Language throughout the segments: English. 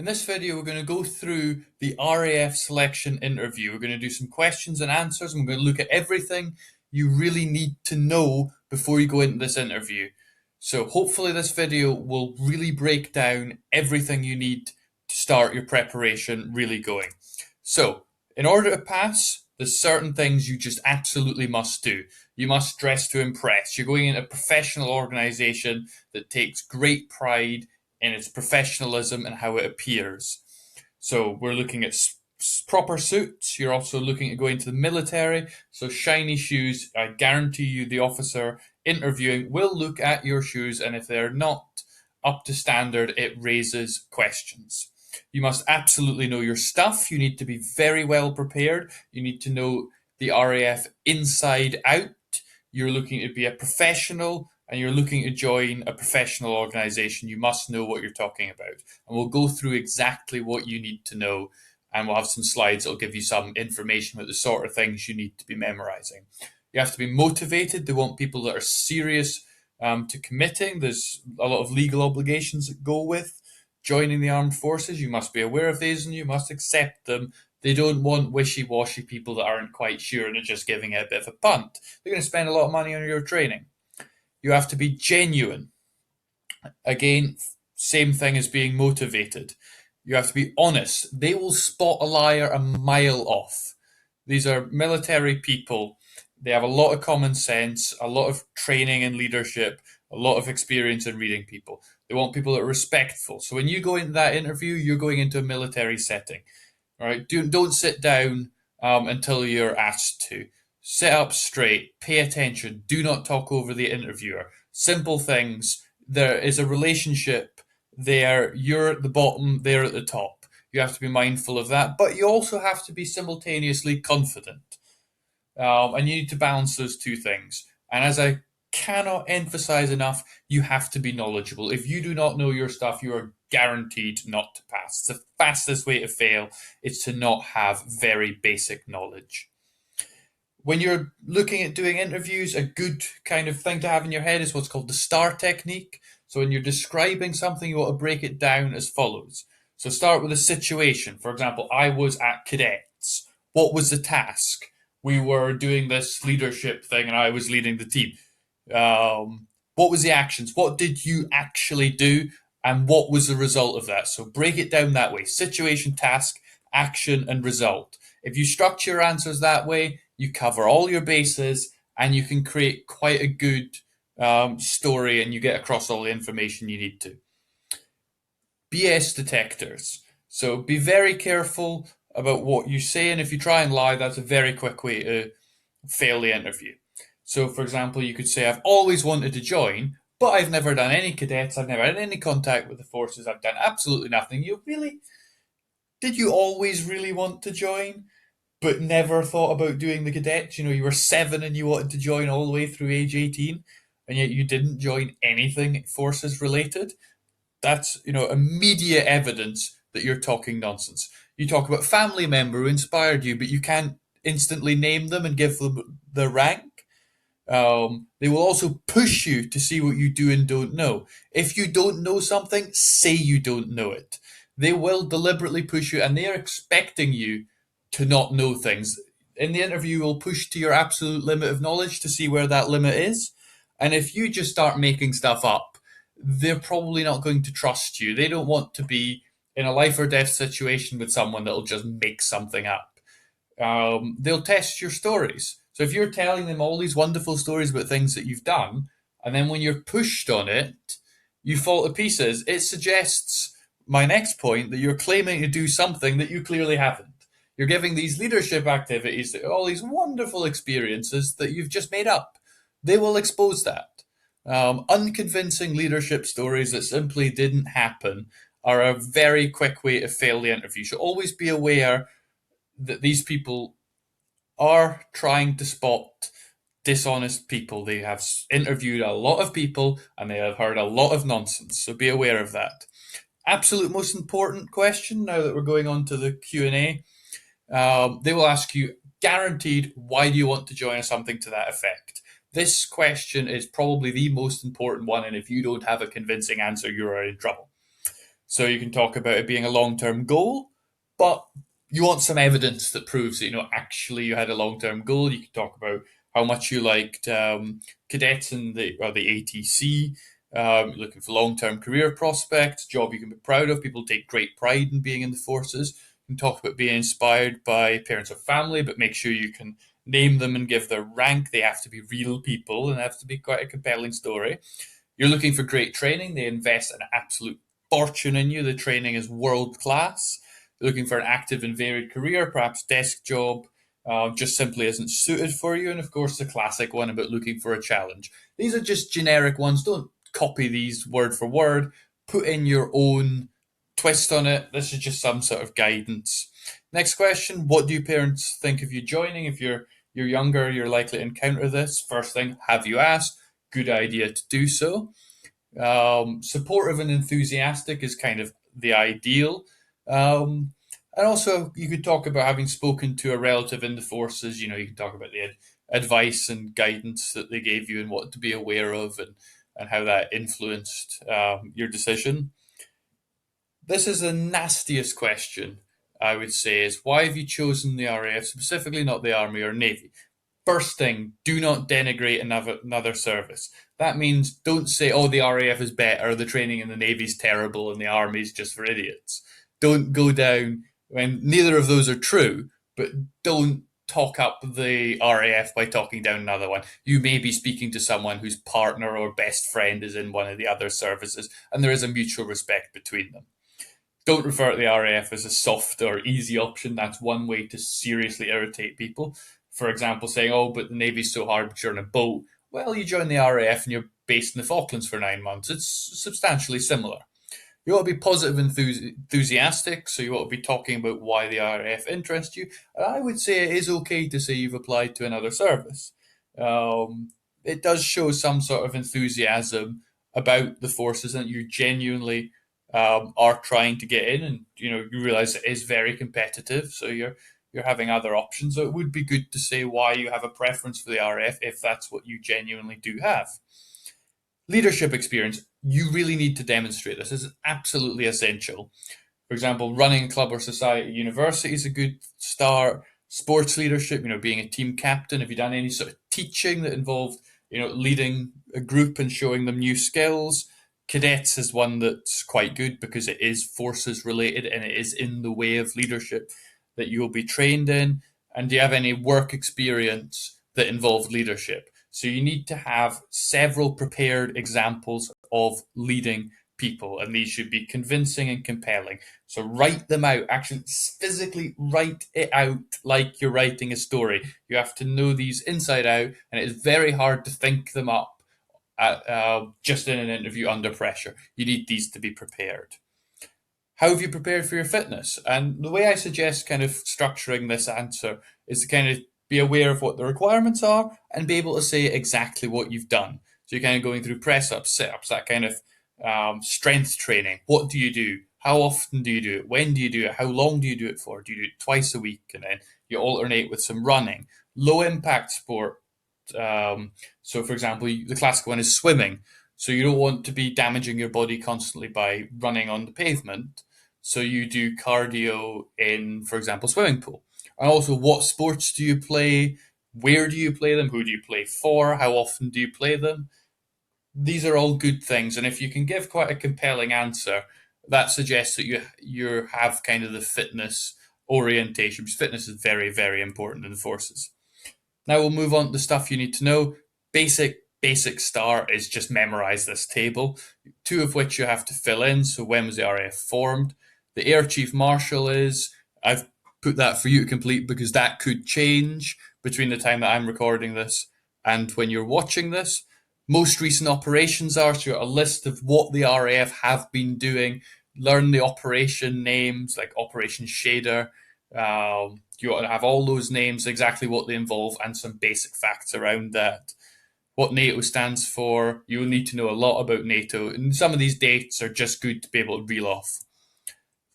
In this video, we're going to go through the RAF selection interview. We're going to do some questions and answers, and we're going to look at everything you really need to know before you go into this interview. So hopefully this video will really break down everything you need to start your preparation really going. So, in order to pass, there's certain things you just absolutely must do. You must dress to impress. You're going into a professional organisation that takes great pride in its professionalism and how it appears. So we're looking at proper suits. You're also looking at going to the military. So shiny shoes. I guarantee you the officer interviewing will look at your shoes, and if they're not up to standard, it raises questions. You must absolutely know your stuff. You need to be very well prepared. You need to know the RAF inside out. You're looking to be a professional and you're looking to join a professional organisation. You must know what you're talking about. And we'll go through exactly what you need to know, and we'll have some slides that'll give you some information about the sort of things you need to be memorising. You have to be motivated. They want people that are serious to committing. There's a lot of legal obligations that go with joining the armed forces. You must be aware of these and you must accept them. They don't want wishy-washy people that aren't quite sure and are just giving it a bit of a punt. They're going to spend a lot of money on your training. You have to be genuine. Again, same thing as being motivated. You have to be honest. They will spot a liar a mile off. These are military people. They have a lot of common sense, a lot of training and leadership, a lot of experience in reading people. They want people that are respectful. So when you go into that interview, you're going into a military setting. All right? Don't sit down until you're asked to. Sit up straight, pay attention, do not talk over the interviewer. Simple things. There is a relationship there. You're at the bottom, they're at the top. You have to be mindful of that, but you also have to be simultaneously confident. And you need to balance those two things. And as I cannot emphasize enough, you have to be knowledgeable. If you do not know your stuff, you are guaranteed not to pass. It's the fastest way to fail is to not have very basic knowledge. When you're looking at doing interviews, a good kind of thing to have in your head is what's called the STAR technique. So when you're describing something, you want to break it down as follows. So start with a situation. For example, I was at cadets. What was the task? We were doing this leadership thing and I was leading the team. What was the actions? What did you actually do? And what was the result of that? So break it down that way. Situation, task, action, and result. If you structure your answers that way, you cover all your bases and you can create quite a good story and you get across all the information you need to. BS detectors. So be very careful about what you say, and if you try and lie, that's a very quick way to fail the interview. So, for example, you could say, I've always wanted to join, but I've never done any cadets, I've never had any contact with the forces, I've done absolutely nothing. Did you always really want to join, but never thought about doing the cadets? You were 7 and you wanted to join all the way through age 18, and yet you didn't join anything forces related. That's, immediate evidence that you're talking nonsense. You talk about family member who inspired you, but you can't instantly name them and give them the rank. They will also push you to see what you do and don't know. If you don't know something, say you don't know it. They will deliberately push you, and they are expecting you to not know things. In the interview, you will push to your absolute limit of knowledge to see where that limit is. And if you just start making stuff up, they're probably not going to trust you. They don't want to be in a life or death situation with someone that'll just make something up. They'll test your stories. So if you're telling them all these wonderful stories about things that you've done, and then when you're pushed on it, you fall to pieces, it suggests my next point that you're claiming to do something that you clearly haven't. You're giving these leadership activities, all these wonderful experiences that you've just made up. They will expose that. Unconvincing leadership stories that simply didn't happen are a very quick way to fail the interview. So always be aware that these people are trying to spot dishonest people. They have interviewed a lot of people and they have heard a lot of nonsense. So be aware of that. Absolute most important question, now that we're going on to the Q&A. They will ask you, guaranteed, why do you want to join, or something to that effect. This question is probably the most important one, and if you don't have a convincing answer, you're in trouble. So you can talk about it being a long-term goal, but you want some evidence that proves that actually you had a long-term goal. You can talk about how much you liked cadets in the ATC. Looking for long-term career prospects, job you can be proud of. People take great pride in being in the forces. You can talk about being inspired by parents or family, but make sure you can name them and give their rank. They have to be real people and have to be quite a compelling story. You're looking for great training. They invest an absolute fortune in you. The training is world class. You're looking for an active and varied career, perhaps desk job just simply isn't suited for you. And of course, the classic one about looking for a challenge. These are just generic ones. Don't copy these word for word. Put in your own twist on it. This is just some sort of guidance. Next question: what do your parents think of you joining? If you're younger, you're likely to encounter this. First thing, have you asked? Good idea to do so. Supportive and enthusiastic is kind of the ideal. And also, you could talk about having spoken to a relative in the forces. You can talk about the advice and guidance that they gave you and what to be aware of, and how that influenced your decision. This is the nastiest question, I would say, is why have you chosen the RAF, specifically not the Army or Navy? First thing, do not denigrate another service. That means don't say, oh, the RAF is better, the training in the Navy's terrible, and the Army's just for idiots. Don't go down, when neither of those are true, but don't talk up the RAF by talking down another one. You may be speaking to someone whose partner or best friend is in one of the other services, and there is a mutual respect between them. Don't refer to the RAF as a soft or easy option. That's one way to seriously irritate people. For example, saying, oh, but the Navy's so hard, but you're on a boat. Well, you join the RAF and you're based in the Falklands for 9 months. It's substantially similar. You want to be positive and enthusiastic, so you want to be talking about why the RAF interests you. And I would say it is okay to say you've applied to another service. It does show some sort of enthusiasm about the forces and you genuinely are trying to get in, and you realize it is very competitive. So you're having other options. So it would be good to say why you have a preference for the RAF if that's what you genuinely do have. Leadership experience, you really need to demonstrate this. This is absolutely essential. For example, running a club or society at university is a good start. Sports leadership, being a team captain. Have you done any sort of teaching that involved, leading a group and showing them new skills? Cadets is one that's quite good because it is forces related and it is in the way of leadership that you will be trained in. And do you have any work experience that involved leadership? So you need to have several prepared examples of leading people, and these should be convincing and compelling. So write them out, actually physically write it out like you're writing a story. You have to know these inside out, and it is very hard to think them up just in an interview under pressure. You need these to be prepared. How have you prepared for your fitness? And the way I suggest kind of structuring this answer is to kind of be aware of what the requirements are and be able to say exactly what you've done. So you're kind of going through press ups, sit ups, that kind of strength training. What do you do? How often do you do it? When do you do it? How long do you do it for? Do you do it twice a week? And then you alternate with some running. Low impact sport. So, for example, the classic one is swimming. So you don't want to be damaging your body constantly by running on the pavement. So you do cardio in, for example, swimming pool. And also, what sports do you play? Where do you play them? Who do you play for? How often do you play them? These are all good things, and if you can give quite a compelling answer, that suggests that you have kind of the fitness orientation, because fitness is very, very important in the forces. Now we'll move on to the stuff you need to know. Basic start is just memorize this table, two of which you have to fill in. So when was the RAF formed? The Air Chief Marshal is. I've put that for you to complete because that could change between the time that I'm recording this and when you're watching this. Most recent operations are, so a list of what the RAF have been doing. Learn the operation names, like Operation Shader. You ought to have all those names, exactly what they involve, and some basic facts around that. What NATO stands for, you'll need to know a lot about NATO, and some of these dates are just good to be able to reel off.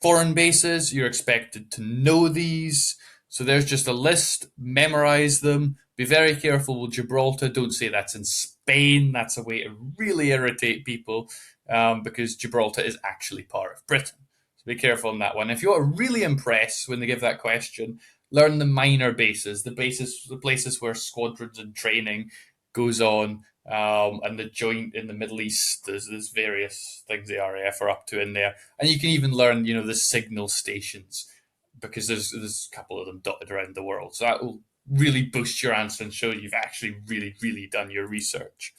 Foreign bases, you're expected to know these. So there's just a list, memorize them. Be very careful with Gibraltar. Don't say that's in Spain. That's a way to really irritate people. because Gibraltar is actually part of Britain. So be careful on that one. If you want to really impress when they give that question, learn the minor bases, the places where squadrons and training goes on, and the joint in the Middle East. There's various things the RAF are up to in there, and you can even learn, the signal stations, because there's a couple of them dotted around the world. So that will really boost your answer and show you've actually really, really done your research.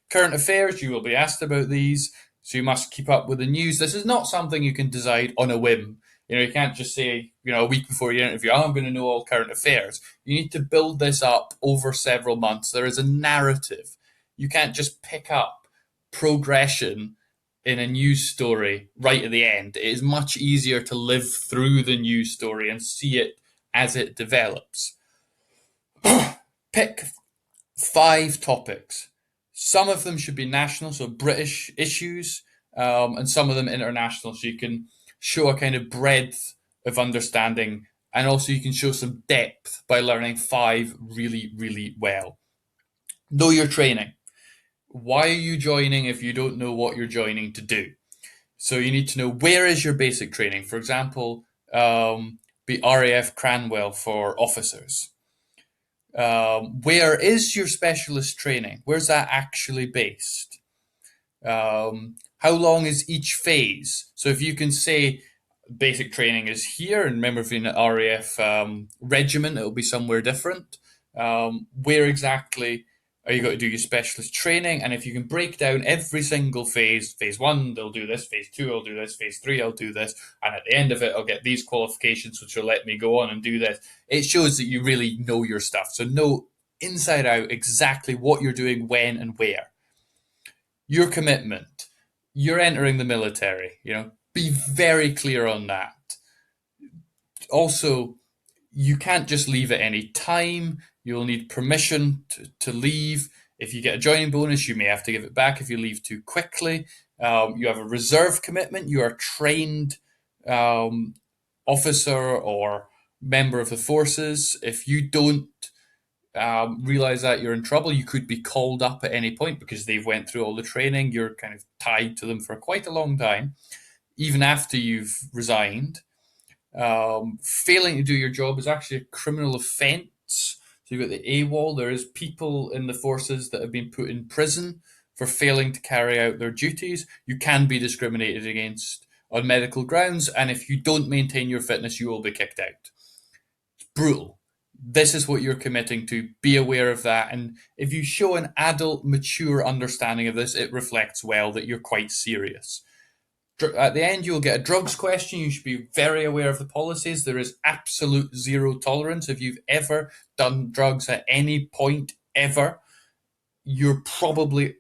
Current affairs, you will be asked about these, so you must keep up with the news. This is not something you can decide on a whim. You can't just say, a week before your interview, I'm going to know all current affairs. You need to build this up over several months. There is a narrative. You can't just pick up progression in a news story right at the end. It is much easier to live through the news story and see it as it develops. Pick 5 topics. Some of them should be national, so British issues, and some of them international, so you can show a kind of breadth of understanding, and also you can show some depth by learning 5 really, really well. Know your training. Why are you joining if you don't know what you're joining to do? So you need to know, where is your basic training. For example, be RAF Cranwell for officers. Where is your specialist training? Where's that actually based? How long is each phase? So if you can say basic training is here, and remember, if you're in an RAF regiment, it'll be somewhere different. Where exactly are you going to do your specialist training? And if you can break down every single phase 1, they'll do this, phase 2, I'll do this, phase 3, I'll do this, and at the end of it, I'll get these qualifications, which will let me go on and do this. It shows that you really know your stuff. So know inside out exactly what you're doing, when and where. Your commitment. You're entering the military, be very clear on that. Also, you can't just leave at any time. You'll need permission to leave. If you get a joining bonus, you may have to give it back if you leave too quickly. You have a reserve commitment. You are a trained officer or member of the forces. If you don't realize that, you're in trouble. You could be called up at any point because they've went through all the training. You're kind of tied to them for quite a long time, even after you've resigned. Failing to do your job is actually a criminal offence. So you've got the AWOL. There is people in the forces that have been put in prison for failing to carry out their duties. You can be discriminated against on medical grounds, and if you don't maintain your fitness, you will be kicked out. It's brutal. This is what you're committing to. Be aware of that, and if you show an adult, mature understanding of this, it reflects well that you're quite serious. At the end, you'll get a drugs question. You should be very aware of the policies. There is absolute zero tolerance. If you've ever done drugs at any point ever, you're probably,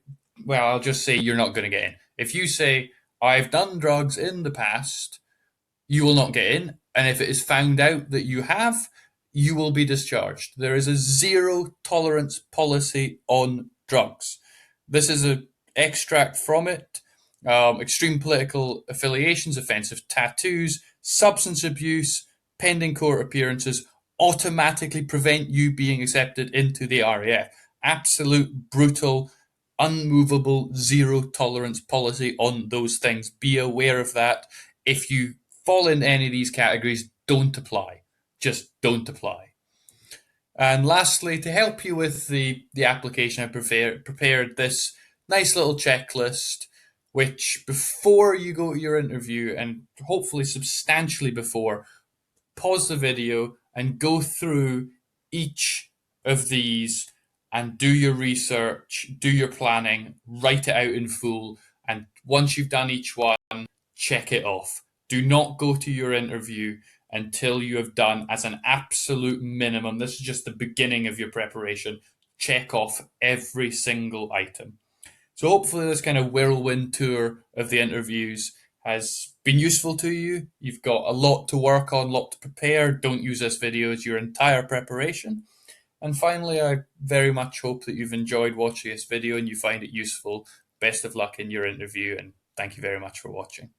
I'll just say you're not going to get in. If you say, I've done drugs in the past, you will not get in. And if it is found out that you have, you will be discharged. There is a zero tolerance policy on drugs. This is an extract from it. Extreme political affiliations, offensive tattoos, substance abuse, pending court appearances automatically prevent you being accepted into the RAF. Absolute, brutal, unmovable, zero tolerance policy on those things. Be aware of that. If you fall in any of these categories, don't apply. Just don't apply. And lastly, to help you with the application, I prepared this nice little checklist, which before you go to your interview, and hopefully substantially before, pause the video and go through each of these and do your research, do your planning, write it out in full. And once you've done each one, check it off. Do not go to your interview until you have done, as an absolute minimum, this is just the beginning of your preparation, check off every single item. So hopefully this kind of whirlwind tour of the interviews has been useful to you. You've got a lot to work on, a lot to prepare. Don't use this video as your entire preparation. And finally, I very much hope that you've enjoyed watching this video and you find it useful. Best of luck in your interview, and thank you very much for watching.